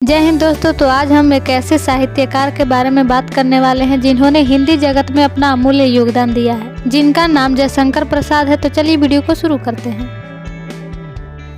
जय हिंद दोस्तों। तो आज हम एक ऐसे साहित्यकार के बारे में बात करने वाले हैं जिन्होंने हिंदी जगत में अपना अमूल्य योगदान दिया है, जिनका नाम जयशंकर प्रसाद है। तो चलिए वीडियो को शुरू करते हैं।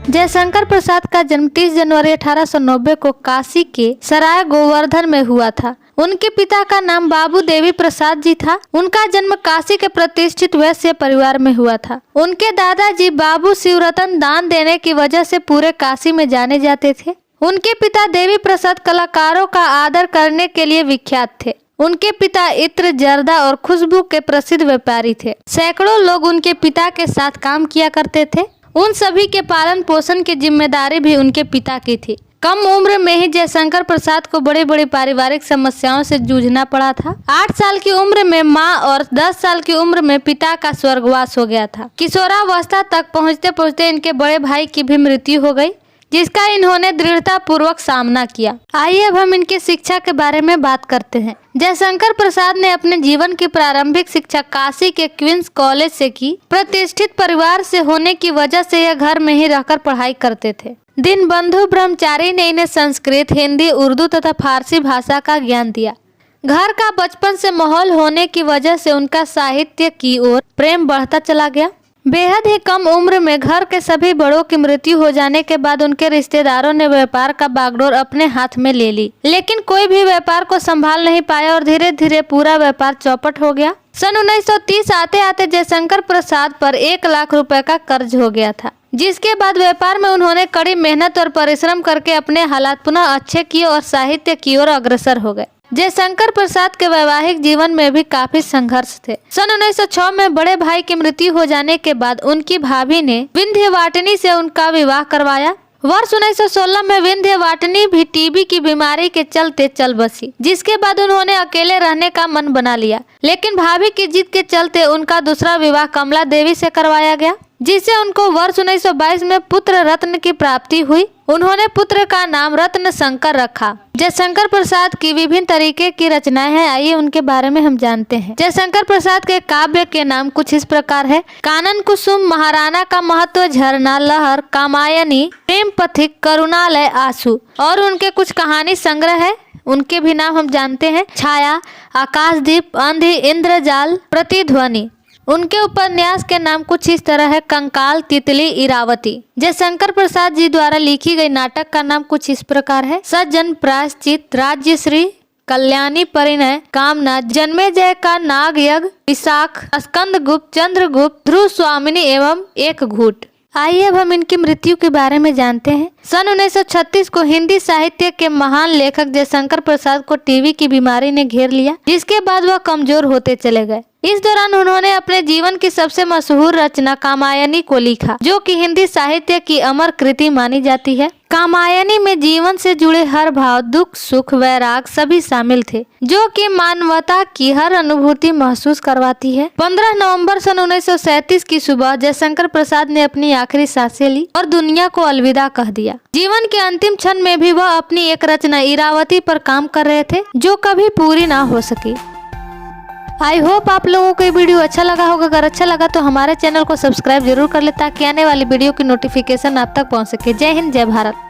जयशंकर प्रसाद का जन्म 30 जनवरी 1890 को काशी के सराय गोवर्धन में हुआ था। उनके पिता का नाम बाबू देवी प्रसाद जी था। उनका जन्म काशी के प्रतिष्ठित वैश्य परिवार में हुआ था। उनके दादाजी बाबू शिवरतन दान देने की वजह से पूरे काशी में जाने जाते थे। उनके पिता देवी प्रसाद कलाकारों का आदर करने के लिए विख्यात थे। उनके पिता इत्र, जर्दा और खुशबू के प्रसिद्ध व्यापारी थे। सैकड़ों लोग उनके पिता के साथ काम किया करते थे। उन सभी के पालन पोषण की जिम्मेदारी भी उनके पिता की थी। कम उम्र में ही जयशंकर प्रसाद को बड़ी बड़ी पारिवारिक समस्याओं से जूझना पड़ा था। 8 साल की उम्र में मां और 10 साल की उम्र में पिता का स्वर्गवास हो गया था। किशोरावस्था तक पहुंचते पहुंचते इनके बड़े भाई की भी मृत्यु हो गई, जिसका इन्होंने दृढ़ता पूर्वक सामना किया। आइए अब हम इनकी शिक्षा के बारे में बात करते हैं। जयशंकर प्रसाद ने अपने जीवन की प्रारंभिक शिक्षा काशी के क्वींस कॉलेज से की। प्रतिष्ठित परिवार से होने की वजह से यह घर में ही रहकर पढ़ाई करते थे। दीनबंधु ब्रह्मचारी ने इन्हें संस्कृत, हिंदी, उर्दू तथा फारसी भाषा का ज्ञान दिया। घर का बचपन से माहौल होने की वजह से उनका साहित्य की ओर प्रेम बढ़ता चला गया। बेहद ही कम उम्र में घर के सभी बड़ों की मृत्यु हो जाने के बाद उनके रिश्तेदारों ने व्यापार का बागडोर अपने हाथ में ले ली, लेकिन कोई भी व्यापार को संभाल नहीं पाया और धीरे धीरे पूरा व्यापार चौपट हो गया। सन 1930 आते आते जयशंकर प्रसाद पर 1 लाख रुपए का कर्ज हो गया था, जिसके बाद व्यापार में उन्होंने कड़ी मेहनत और परिश्रम करके अपने हालात पुनः अच्छे किए और साहित्य की ओर अग्रसर हो गए। जयशंकर प्रसाद के वैवाहिक जीवन में भी काफी संघर्ष थे। सन 1906 में बड़े भाई की मृत्यु हो जाने के बाद उनकी भाभी ने विंध्यवाटिनी से उनका विवाह करवाया। वर्ष 1916 में विंध्यवाटिनी भी टीबी की बीमारी के चलते चल बसी, जिसके बाद उन्होंने अकेले रहने का मन बना लिया। लेकिन भाभी की जिद के चलते उनका दूसरा विवाह कमला देवी से करवाया गया, जिससे उनको वर्ष 1922 में पुत्र रत्न की प्राप्ति हुई। उन्होंने पुत्र का नाम रत्न शंकर रखा। जयशंकर प्रसाद की विभिन्न तरीके की रचनाएं हैं, आइए उनके बारे में हम जानते हैं। जयशंकर प्रसाद के काव्य के नाम कुछ इस प्रकार है। कानन कुसुम, महाराणा का महत्व, झरना, लहर, कामायनी, प्रेम पथिक, करुणालय, आंसू और उनके कुछ कहानी संग्रह है, उनके भी नाम हम जानते हैं। छाया, आकाशदीप, अंधी, इंद्रजाल, प्रतिध्वनि। उनके उपन्यास के नाम कुछ इस तरह है। कंकाल, तितली, इरावती। जयशंकर प्रसाद जी द्वारा लिखी गई नाटक का नाम कुछ इस प्रकार है। सज्जन, प्रायश्चित, राज्यश्री, कल्याणी, परिणय, कामना, जन्मेजय का नाग यज्ञ, विशाख, स्कंदगुप्त, चंद्रगुप्त, ध्रुव स्वामिनी एवं एक घूट। आइए अब हम इनकी मृत्यु के बारे में जानते हैं। सन 1936 को हिंदी साहित्य के महान लेखक जयशंकर प्रसाद को टीबी की बीमारी ने घेर लिया, जिसके बाद वह कमजोर होते चले गए। इस दौरान उन्होंने अपने जीवन की सबसे मशहूर रचना कामायनी को लिखा, जो कि हिंदी साहित्य की अमर कृति मानी जाती है। कामायनी में जीवन से जुड़े हर भाव, दुख, सुख, वैराग सभी शामिल थे, जो कि मानवता की हर अनुभूति महसूस करवाती है। 15 नवंबर सन 1937 की सुबह जयशंकर प्रसाद ने अपनी आखिरी सांसें ली और दुनिया को अलविदा कह दिया। जीवन के अंतिम क्षण में भी वह अपनी एक रचना इरावती पर काम कर रहे थे, जो कभी पूरी ना हो सकी। आई होप आप लोगों को ये वीडियो अच्छा लगा होगा। अगर अच्छा लगा तो हमारे चैनल को सब्सक्राइब जरूर कर ले, ताकि आने वाली वीडियो की नोटिफिकेशन आप तक पहुंच सके। जय हिंद, जय भारत।